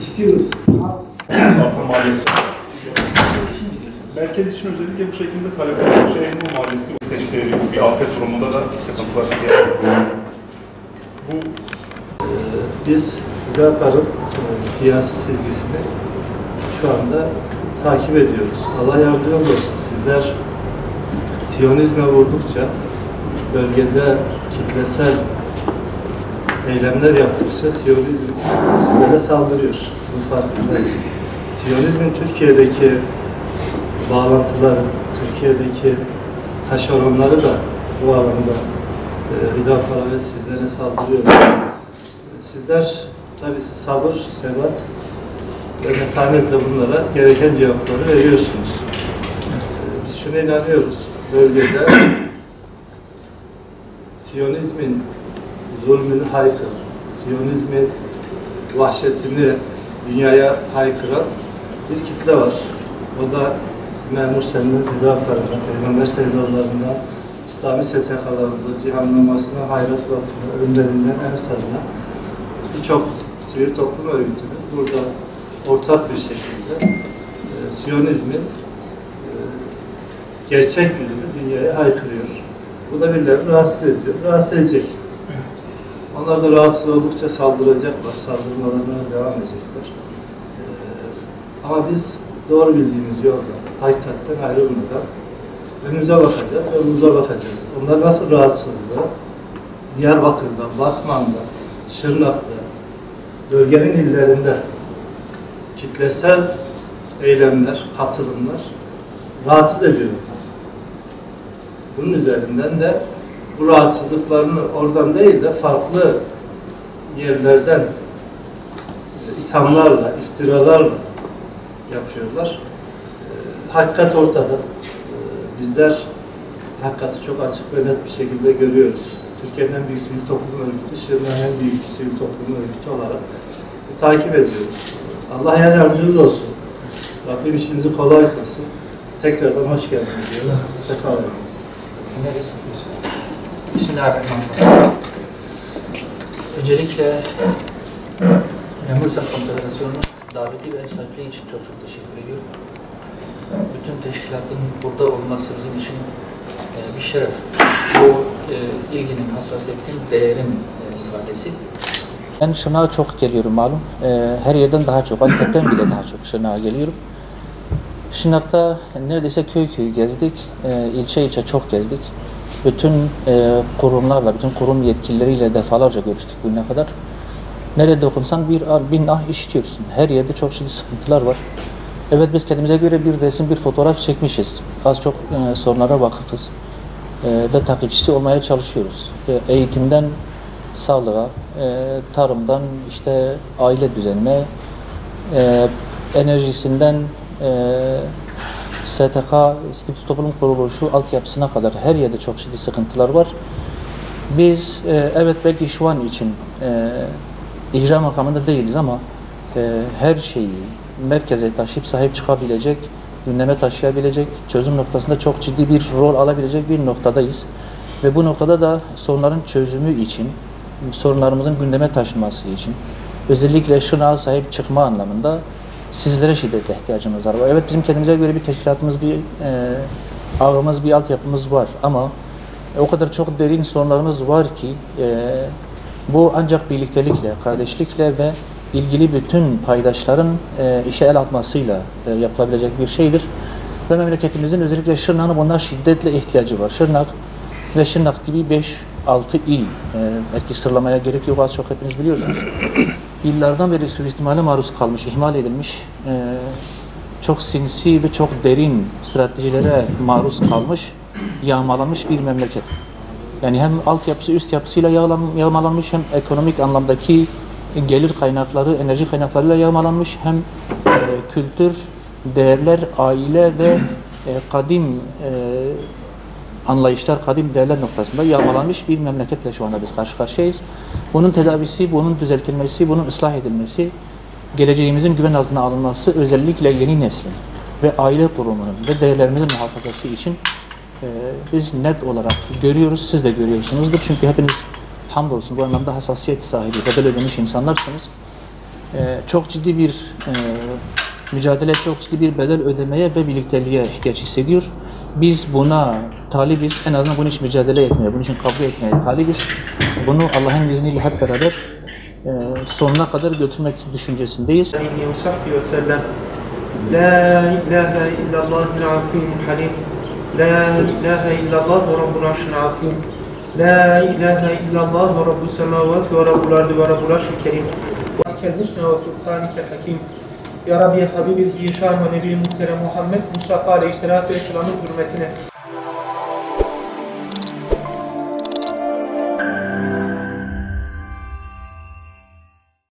İstiyoruz. Merkez için özellikle bu şekilde talep edilen Şeyhmur Mahallesi isteçleri bir afet durumunda da sıkıntılar yaşanıyor. Biz Hüdapar'ın siyasi çizgisini şu anda takip ediyoruz. Allah yardımcı olsun. Sizler Siyonizme vurdukça, bölgede kitlesel eylemler yaptıkça Siyonizm sizlere saldırıyor. Bu farkındayız. Siyonizmin Türkiye'deki bağlantıları, Türkiye'deki taşeronları da bu alanda Hüdapar'a ve sizlere saldırıyor. Sizler tabi sabır, sebat ve metanetle bunlara gereken cevapları veriyorsunuz. Biz şuna inanıyoruz. Bölgede Siyonizmin zulmünü haykıran, Siyonizmin vahşetini dünyaya haykıran bir kitle var. O da Memur Sen'in Hüdapar'ına, Peygamber sevdalarından, İslami STK'larında, cihanlamasına, Hayrat Vakfı'na, önderinden Ensar'ına birçok sivil toplum örgütünün burada ortak bir şekilde Siyonizmin gerçek yüzünü dünyaya haykırıyor. Bu da birilerini rahatsız ediyor, rahatsız edecek. Onlar da rahatsız oldukça saldıracaklar, saldırmalarına devam edecekler. Ama biz doğru bildiğimiz yolda, hakikatten ayrılmadan önümüze bakacağız, yolumuza bakacağız. Onlar nasıl rahatsızlığı Diyarbakır'da, Batman'da, Şırnak'ta, bölgenin illerinde kitlesel eylemler, katılımlar rahatsız ediyor. Bunun üzerinden de bu rahatsızlıklarını oradan değil de farklı yerlerden ithamlarla, iftiralarla yapıyorlar. Hakikat ortada. Bizler hakikati çok açık ve net bir şekilde görüyoruz. Türkiye'nin en büyük sivil toplum örgütü, Şırnak'ın en büyük sivil toplum örgütü olarak takip ediyoruz. Allah yardımcınız olsun. Rabbim işinizi kolay kılsın. Tekrardan hoş geldiniz diyorum. Sefa verdiniz. Neresiniz? Bismillahirrahmanirrahim. Öncelikle Memur Sen Konfederasyonu'nun daveti ve ev sahipliği için çok teşekkür ediyorum. Bütün teşkilatın burada olması bizim için bir şeref. Bu ilginin, hassasiyetin, değerin ifadesi. Ben Şırnak'a çok geliyorum malum. Her yerden daha çok, Antep'ten bile daha çok Şırnak'a geliyorum. Şırnak'ta neredeyse köy köy gezdik, ilçe ilçe çok gezdik. Bütün kurumlarla, bütün kurum yetkilileriyle defalarca görüştük bugüne kadar. Nerede dokunsan bir nah işitiyorsun. Her yerde çok ciddi sıkıntılar var. Evet, biz kendimize göre bir resim, bir fotoğraf çekmişiz. Az çok sorunlara vakıfız. Ve takipçisi olmaya çalışıyoruz. Eğitimden sağlığa, tarımdan işte aile düzenine, enerjisinden STK, sivil toplum kuruluşu altyapısına kadar her yerde çok ciddi sıkıntılar var. Biz evet belki şu an için icra makamında değiliz ama her şeyi merkeze taşıyıp sahip çıkabilecek, gündeme taşıyabilecek, çözüm noktasında çok ciddi bir rol alabilecek bir noktadayız. Ve bu noktada da sorunların çözümü için, sorunlarımızın gündeme taşınması için, özellikle Şırnak'a sahip çıkma anlamında sizlere şiddetle ihtiyacımız var. Evet, bizim kendimize göre bir teşkilatımız, bir ağımız, bir altyapımız var ama o kadar çok derin sorunlarımız var ki bu ancak birliktelikle, kardeşlikle ve ilgili bütün paydaşların işe el atmasıyla yapılabilecek bir şeydir. Ve memleketimizin özellikle Şırnak'ın buna şiddetle ihtiyacı var. Şırnak ve Şırnak gibi 5-6 il, belki sırlamaya gerek yok, az çok hepiniz biliyorsunuz. Yıllardan beri suistimale maruz kalmış, ihmal edilmiş, çok sinsi ve çok derin stratejilere maruz kalmış, yağmalanmış bir memleket. Yani hem altyapısı, üst yapısıyla yağmalanmış, hem ekonomik anlamdaki gelir kaynakları, enerji kaynaklarıyla yağmalanmış, hem kültür, değerler, aile ve kadim anlayışlar, kadim değerler noktasında yağmalanmış bir memleketle şu anda biz karşı karşıyayız. Bunun tedavisi, bunun düzeltilmesi, bunun ıslah edilmesi, geleceğimizin güven altına alınması özellikle yeni neslin ve aile kurumunun ve değerlerimizin muhafazası için biz net olarak görüyoruz, siz de görüyorsunuzdur. Çünkü hepiniz hamdolsun bu anlamda hassasiyet sahibi, bedel ödemiş insanlarsınız. Çok ciddi bir mücadele, çok ciddi bir bedel ödemeye ve birlikteliğe ihtiyaç hissediyor. Biz buna talibiz, en azından bunun için mücadele etmeye, bunun için kavga etmeye talibiz. Bunu Allah'ın izniyle hep beraber sonuna kadar götürmek düşüncesindeyiz. La ilahe illallahil azimul halim. La ilahe illallah ve rabbul arşil azim. La ilahe illallah ve rabbus semavati ve rabbul ardı ve rabbul arşil kerim. Ve ikel husne ve furkanikel hakim. Ya Rabbi Habibi Zişan ve Nebi Muhterem Muhammed Mustafa Aleyhisselatü Vesselam'ın hürmetine